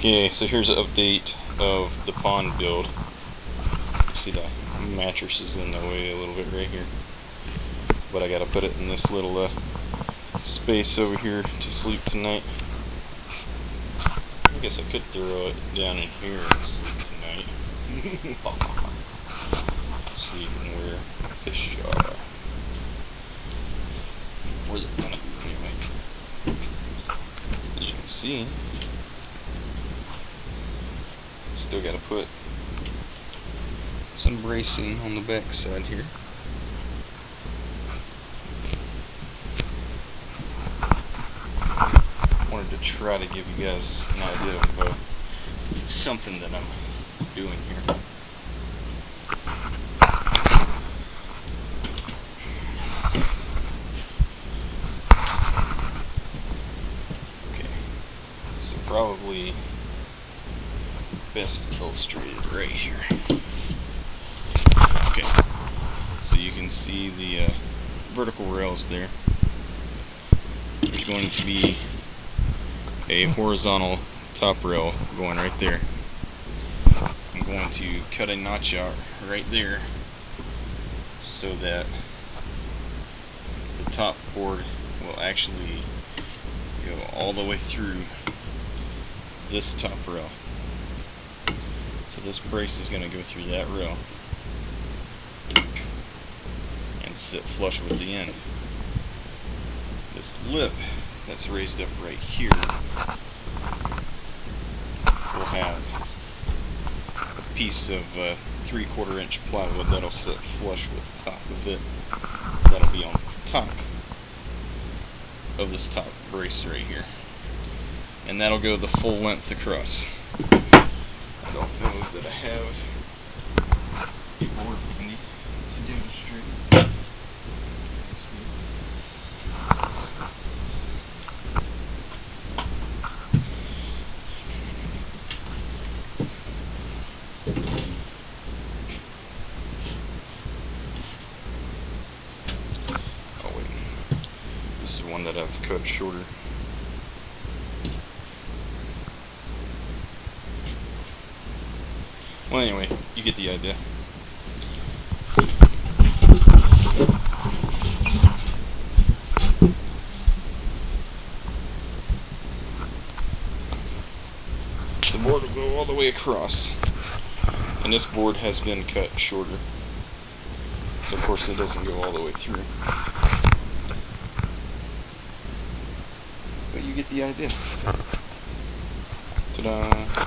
Okay, so here's an update of the pond build. You see the mattress is in the way a little bit right here, but I gotta put it in this little space over here to sleep tonight. I guess I could throw it down in here and sleep tonight. Sleep in where fish are. Where they're gonna be anyway. As you can see, still gotta put some bracing on the back side here. Wanted to try to give you guys an idea of something that I'm doing here. Okay, so probably best illustrated right here. Okay, so you can see the vertical rails there. There's going to be a horizontal top rail going right there. I'm going to cut a notch out right there so that the top board will actually go all the way through this top rail. So this brace is going to go through that rail and sit flush with the end. This lip that's raised up right here will have a piece of 3/4 inch plywood that'll sit flush with the top of it. That'll be on top of this top brace right here, and that'll go the full length across. I don't know that I have a board handy to demonstrate. Let's see. Oh wait, this is one that I've cut shorter. Well, anyway, you get the idea. The board will go all the way across, and this board has been cut shorter, so of course it doesn't go all the way through. But you get the idea. Ta-da!